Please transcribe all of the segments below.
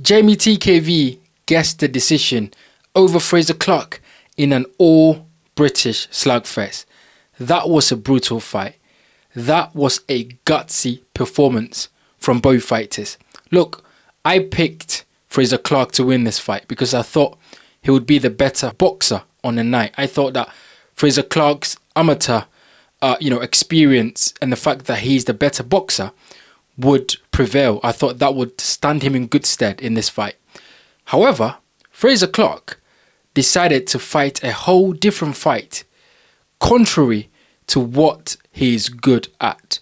Jamie TKV gets the decision over Frazer Clarke in an all-British slugfest. That was a brutal fight. That was a gutsy performance from both fighters. Look, I picked Frazer Clarke to win this fight because I thought he would be the better boxer on the night. I thought that Frazer Clarke's amateur experience and the fact that he's the better boxer would prevail. I thought that would stand him in good stead in this fight. However, Frazer Clarke decided to fight a whole different fight, contrary to what he is good at.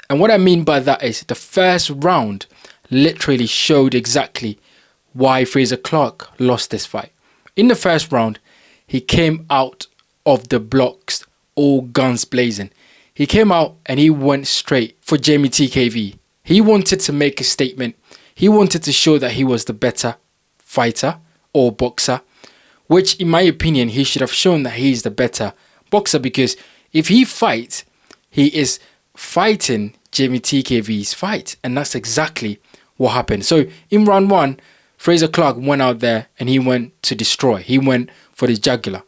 And what I mean by that is the first round literally showed exactly why Frazer Clarke lost this fight. In the first round, he came out of the blocks all guns blazing. He came out and he went straight for Jamie TKV. He wanted to make a statement. He wanted to show that he was the better fighter or boxer, which in my opinion, he should have shown that he's the better boxer, because if he fights, he is fighting Jamie TKV's fight. And that's exactly what happened. So in round one, Frazer Clarke went out there and he went to destroy. He went for the jugular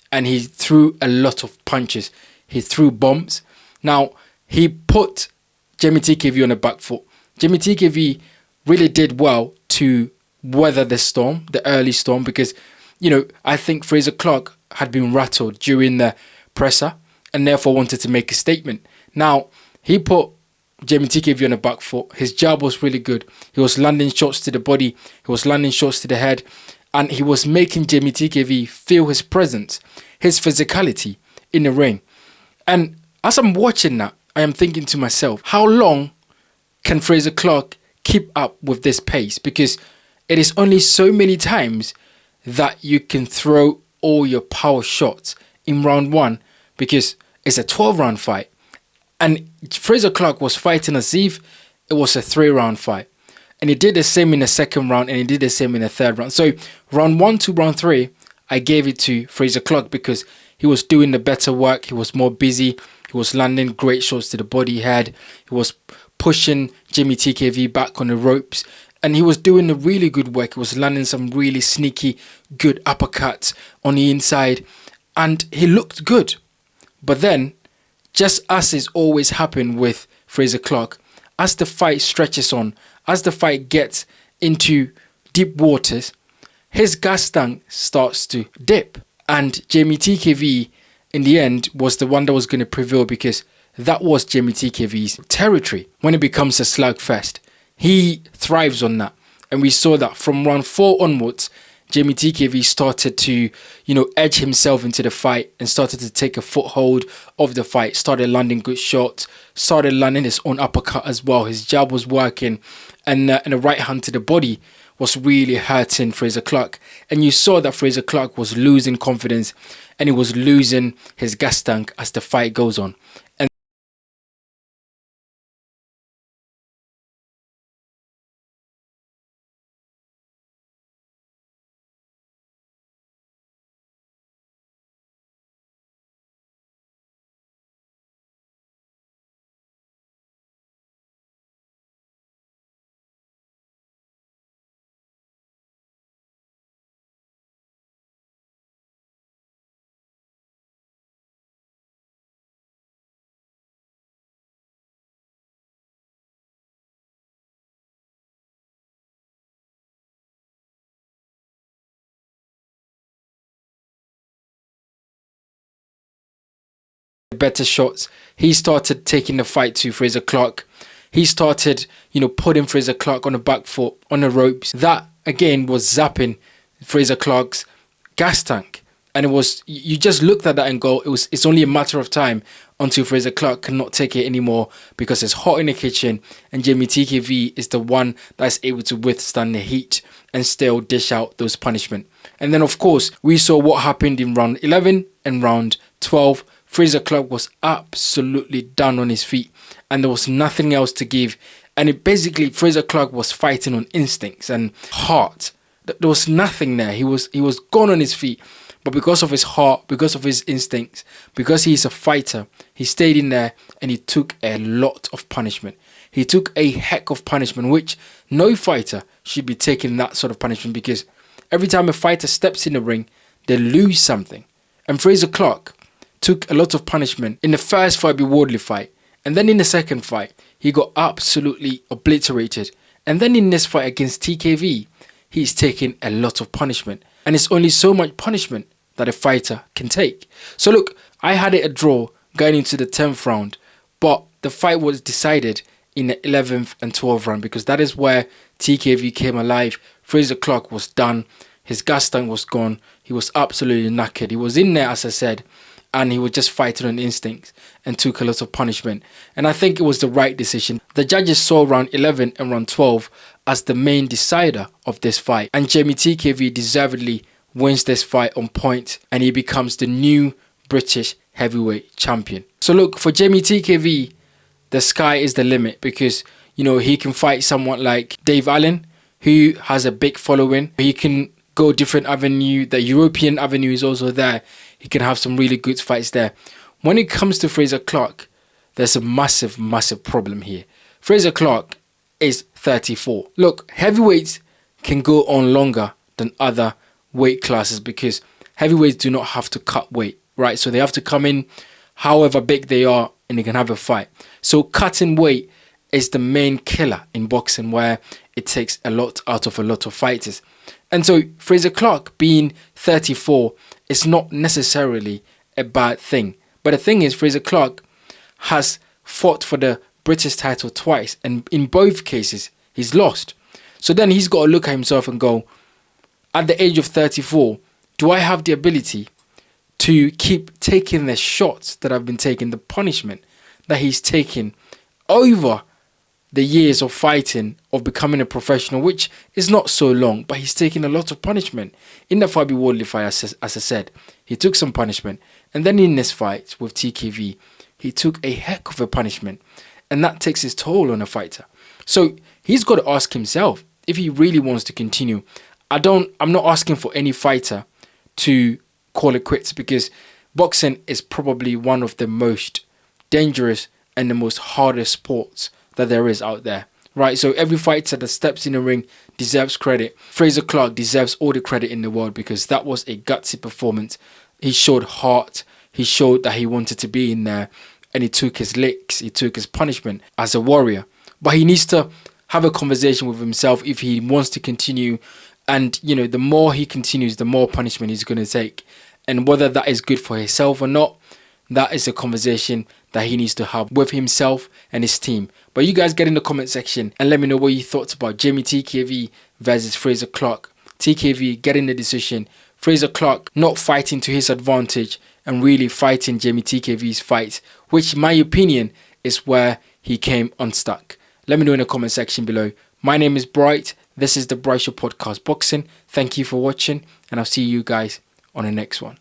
and he threw a lot of punches. He threw bombs. Now, he put Jamie TKV on the back foot. Jamie TKV really did well to weather the storm, the early storm, because, I think Frazer Clarke had been rattled during the presser and therefore wanted to make a statement. Now, he put Jamie TKV on the back foot. His jab was really good. He was landing shots to the body. He was landing shots to the head. And he was making Jamie TKV feel his presence, his physicality in the ring. And as I'm watching that, I am thinking to myself, how long can Frazer Clarke keep up with this pace? Because it is only so many times that you can throw all your power shots in round one, because it's a 12-round fight. And Frazer Clarke was fighting as if it was a 3-round fight. And he did the same in the second round and he did the same in the third round. So round 1 to round 3, I gave it to Frazer Clarke because he was doing the better work. He was more busy. He was landing great shots to the body, head. He was pushing Jamie TKV back on the ropes. And he was doing the really good work. He was landing some really sneaky, good uppercuts on the inside. And he looked good. But then, just as is always happened with Frazer Clarke, as the fight stretches on, as the fight gets into deep waters, his gas tank starts to dip. And Jamie TKV, in the end, was the one that was going to prevail, because that was Jamie TKV's territory. When it becomes a slugfest, he thrives on that. And we saw that from round 4 onwards, Jamie TKV started to, edge himself into the fight and started to take a foothold of the fight, started landing good shots, started landing his own uppercut as well. His jab was working, and the right hand to the body was really hurting Frazer Clarke. And you saw that Frazer Clarke was losing confidence and he was losing his gas tank as the fight goes on. And better shots, he started taking the fight to Frazer Clarke. He started, putting Frazer Clarke on the back foot, on the ropes. That, again, was zapping Frazer Clarke's gas tank. And it was, you just looked at that and go, it's only a matter of time until Frazer Clarke cannot take it anymore, because it's hot in the kitchen and Jamie TKV is the one that's able to withstand the heat and still dish out those punishment. And then, of course, we saw what happened in round 11 and round 12. Frazer Clarke was absolutely down on his feet and there was nothing else to give. And it basically, Frazer Clarke was fighting on instincts and heart. There was nothing there. He was gone on his feet. But because of his heart, because of his instincts, because he's a fighter, he stayed in there and he took a lot of punishment. He took a heck of punishment, which no fighter should be taking that sort of punishment, because every time a fighter steps in the ring, they lose something. And Frazer Clarke took a lot of punishment in the first Fabi Wardley fight. And then in the second fight, he got absolutely obliterated. And then in this fight against TKV, he's taking a lot of punishment. And it's only so much punishment that a fighter can take. So look, I had it a draw going into the 10th round, but the fight was decided in the 11th and 12th round, because that is where TKV came alive. Frazer Clarke was done. His gas tank was gone. He was absolutely knackered. He was in there, as I said, and he was just fighting on instincts and took a lot of punishment. And I think it was the right decision. The judges saw round 11 and round 12 as the main decider of this fight. And Jamie TKV deservedly wins this fight on point, and he becomes the new British heavyweight champion. So look, for Jamie TKV, the sky is the limit, because, you know, he can fight someone like Dave Allen, who has a big following. He can go different avenue. The European avenue is also there. He can have some really good fights there. When it comes to Frazer Clarke, there's a massive, massive problem here. Frazer Clarke is 34. Look, heavyweights can go on longer than other weight classes, because heavyweights do not have to cut weight, right? So they have to come in however big they are and they can have a fight. So cutting weight is the main killer in boxing, where it takes a lot out of a lot of fighters. And so Frazer Clarke being 34 is not necessarily a bad thing. But the thing is, Frazer Clarke has fought for the British title twice, and in both cases, he's lost. So then he's got to look at himself and go, at the age of 34, do I have the ability to keep taking the shots that I've been taking, the punishment that he's taken over the years of fighting, of becoming a professional, which is not so long, but he's taken a lot of punishment. In the Fabi Wardley fight, as I said, he took some punishment. And then in this fight with TKV, he took a heck of a punishment. And that takes its toll on a fighter. So he's got to ask himself if he really wants to continue. I'm not asking for any fighter to call it quits, because boxing is probably one of the most dangerous and the most hardest sports that there is out there, right? So every fighter that steps in the ring deserves credit. Frazer Clarke deserves all the credit in the world, because that was a gutsy performance. He showed heart. He showed that he wanted to be in there, and he took his licks. He took his punishment as a warrior. But he needs to have a conversation with himself if he wants to continue. And, you know, the more he continues, the more punishment he's going to take. And whether that is good for himself or not, that is a conversation that he needs to have with himself and his team. But you guys get in the comment section and let me know what you thought about Jamie TKV versus Frazer Clarke. TKV getting the decision. Frazer Clarke not fighting to his advantage and really fighting Jamie TKV's fight, which in my opinion is where he came unstuck. Let me know in the comment section below. My name is Bright. This is the Bright Show Podcast Boxing. Thank you for watching, and I'll see you guys on the next one.